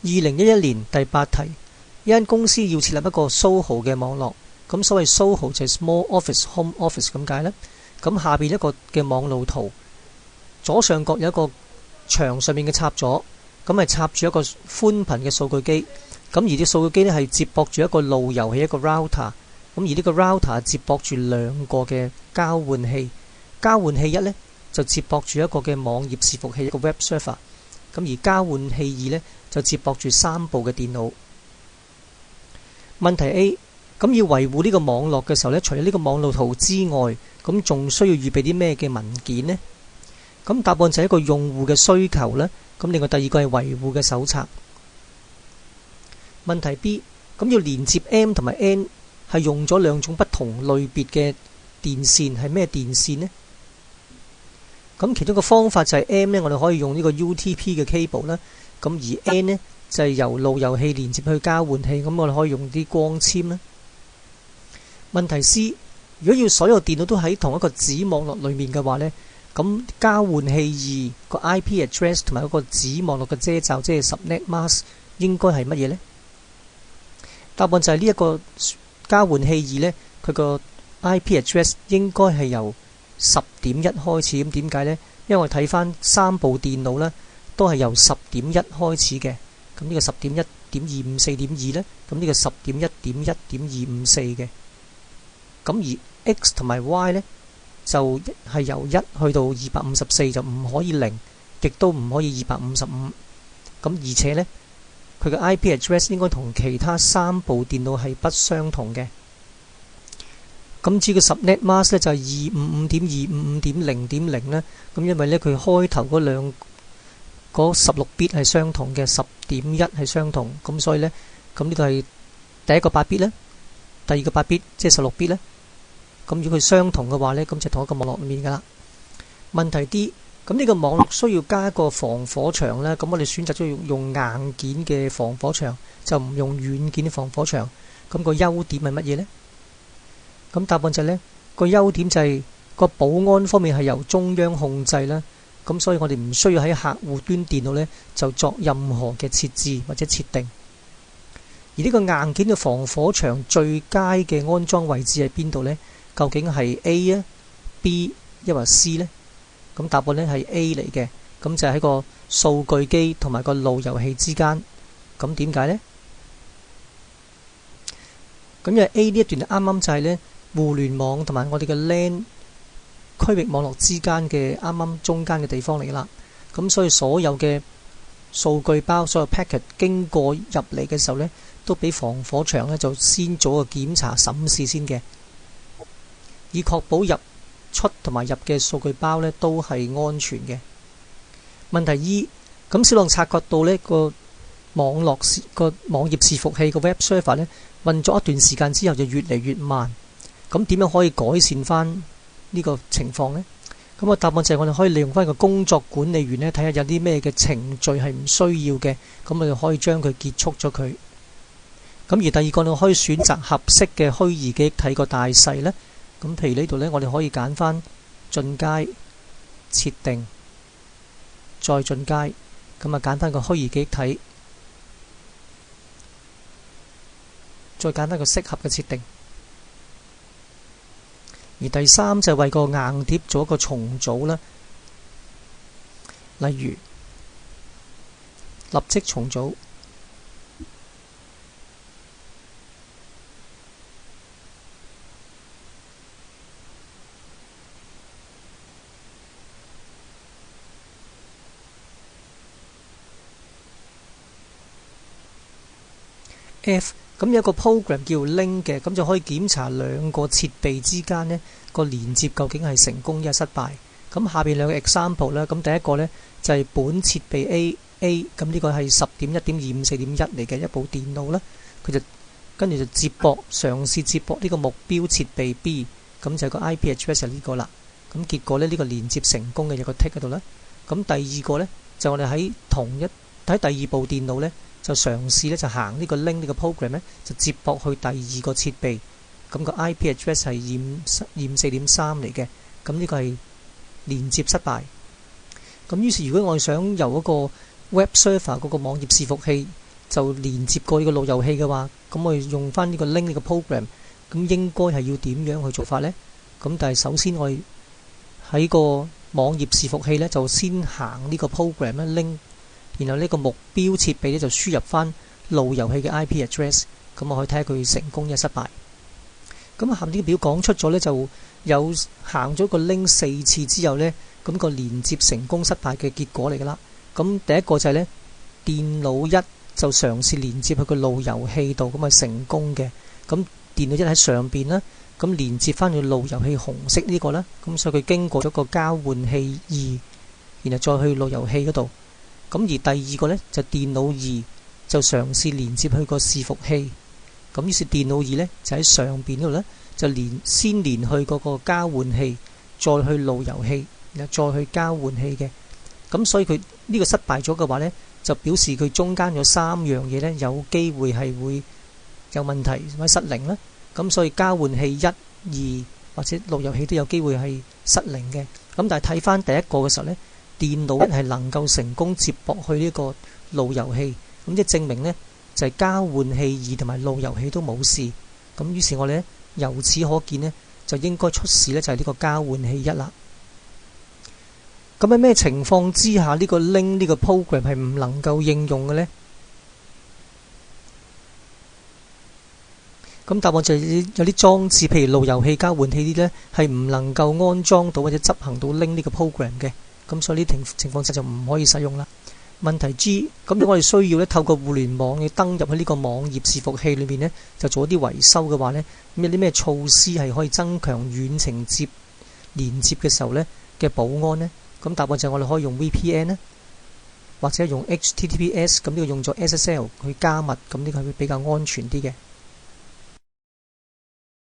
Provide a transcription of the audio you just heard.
2011年第8題，一間公司要設立一個 SOHO 嘅網絡，咁所謂 SOHO 就係 Small Office Home Office 咁解呢。咁下邊一個嘅網路圖，左上角有一個牆上面嘅插座，咁係插住一個寬頻嘅數據機，咁而啲數據機呢係接駁住一個路由器一個 router， 咁而呢個 router 接駁住兩個嘅交換器，交換器一呢就接駁住一個嘅網頁伺服器一個 web server， 咁而交換器二呢就接駁住3部嘅電腦。問題 A， 咁要維護呢個網絡嘅時候呢，除咗呢個網路圖之外，咁仲需要預備啲咩嘅文件呢？咁答案就係一個用戶嘅需求啦。咁另外第二個係維護嘅手冊。問題 B， 咁要連接 M 同埋 N 係用咗兩種不同類別嘅電線，係咩電線呢？咁其中個方法就係 M 呢，我哋可以用呢個 UTP 嘅 cable 啦。咁而 N 呢，就係由路由器連接去交換器，咁我哋可以用啲光纖啦。問題 C， 如果要所有電腦都喺同一個子網絡裏面嘅話呢，咁交換器二個 IP address 同埋嗰個子網絡嘅遮罩，即係 subnet mask 應該係乜嘢呢？答案就係呢一個交換器二呢，佢個 IP address 應該係由 10.1 開始。咁點解呢？因為我睇翻3部電腦呢都係由 10.1 開始嘅。咁呢個 10.1.254.2 呢，咁呢個 10.1.1.254 嘅。咁而 X 同埋 Y 呢，就係由1去到254，就唔可以0，亦都唔可以255。咁而且呢，佢嘅 IP address 應該同其他3部電腦係不相同嘅。咁至於個 subnet mask 呢，就係 255.255.0.0 呢。咁因為呢，佢開頭嗰16 bit 係相同嘅， 10.1 係相同，咁所以呢，咁呢個係第一個8 bit 呢，第二個8 bit 即係16 bit 呢。咁如果佢相同嘅話呢，咁就同一個網絡裏面噶啦。問題 D， 咁呢個網絡需要加一個防火牆呢，咁我哋選擇咗用硬件嘅防火牆，就唔用軟件嘅防火牆。咁個優點係乜嘢呢？咁答案就係呢個優點就係個保安方面係由中央控制啦。咁所以我哋唔需要喺客戶端電腦呢就作任何嘅設置或者設定。而呢個硬件嘅防火牆最佳嘅安裝位置喺邊度呢？究竟係 A 啊、B 抑或 C 呢？咁答案呢係 A 嚟嘅，咁就喺個數據機同埋個路由器之間。咁點解呢？咁因為 A 呢一段啱啱就係呢互聯網同埋我哋嘅 LAN 區域網絡之間嘅啱啱中間嘅地方嚟啦。咁所以所有嘅數據包、所有 packet 經過入嚟嘅時候呢，都俾防火牆呢就先做個檢查審視先嘅，以確保入出同埋入嘅數據包呢都係安全嘅。問題 E， 咁小浪察覺到呢個網頁伺服器個 web server 呢運作一段時間之後就越嚟越慢。咁點樣可以改善翻呢個情況呢？咁個答案就係我哋可以利用翻個工作管理員呢，睇下有啲咩嘅程序係唔需要嘅，咁我哋可以將佢結束咗佢。咁而第二個，你可以選擇合適嘅虛擬記憶體個大細呢。咁譬如呢度呢，我哋可以揀翻進階設定，再進階，咁啊揀翻個虛擬記憶體，再揀翻個適合嘅設定。而第三就係為個硬碟做一個重組啦，例如立即重組。F， 咁有個 program 叫 link 嘅，咁就可以檢查兩個設備之間呢個連接究竟係成功抑失敗。咁下邊兩個 example 啦，咁第一個呢就係本設備 A， 咁呢個係 10.1.254.1 嚟嘅一部電腦啦，佢就跟住就嘗試接駁呢個目標設備 B， 咁就個 IP address 係呢個啦。咁結果呢個連接成功嘅有個 tick 喺度啦。咁第二個呢就我哋喺第二部電腦呢。就嘗試咧就行呢個 link 呢個 program 咧就接駁去第二個設備，咁個 IP address 係 254.3 嚟嘅，咁呢個係連接失敗。咁於是如果我哋想由嗰個 web server 嗰個網頁伺服器就連接過呢個路由器嘅話，咁我哋用翻呢個 link 呢個 program， 咁應該係要點樣去做法呢？咁但係首先我哋喺個網頁伺服器呢，就先行呢個 program 咧 link， 然後呢個目標設備呢，就輸入翻路由器嘅 IP address， 咁我可以睇下佢成功定失敗。咁下面呢個表講出咗呢，就有行咗個 link 4次之後呢，咁個連接成功失敗嘅結果嚟噶啦。咁第一個就係呢，電腦1就嘗試連接去個路由器度，咁係成功嘅。咁電腦1喺上邊啦，咁連接翻去路由器紅色呢個啦，咁所以佢經過咗個交換器2，然後再去路由器嗰度。咁而第二個呢，就電腦2就嘗試連接去個伺服器。咁於是電腦2呢，就喺上邊嗰度呢，就先連去嗰個交換器，再去路由器，然後再去交換器嘅。咁所以佢呢個失敗咗嘅話呢，就表示佢中間有3樣嘢呢，有機會係會有問題或者失靈啦。咁所以交換器1、2或者路由器都有機會係失靈嘅。咁但係睇翻第一個嘅時候呢，電腦1係能夠成功接駁去呢個路由器，咁即係證明呢，就係交換器2同埋路由器都冇事。咁於是我哋呢，由此可見呢，就應該出事呢，就係呢個交換器1啦。咁喺咩情況之下呢個 link 呢個 program 係唔能夠應用嘅呢？咁答案就係有啲裝置，譬如路由器、交換器啲呢，係唔能夠安裝到或者執行到 link 呢個 program 嘅。咁所以呢啲情況下就唔可以使用啦。問題 G， 咁我哋需要呢透過互聯網嘅登入喺呢個網頁伺服器裏面呢，就做一啲維修嘅話呢，咁有啲咩措施係可以增強遠程連接嘅時候呢嘅保安呢？咁答案就係我哋可以用 VPN 呢，或者用 HTTPS， 咁呢個用咗 SSL 去加密，咁呢個係會比較安全啲嘅。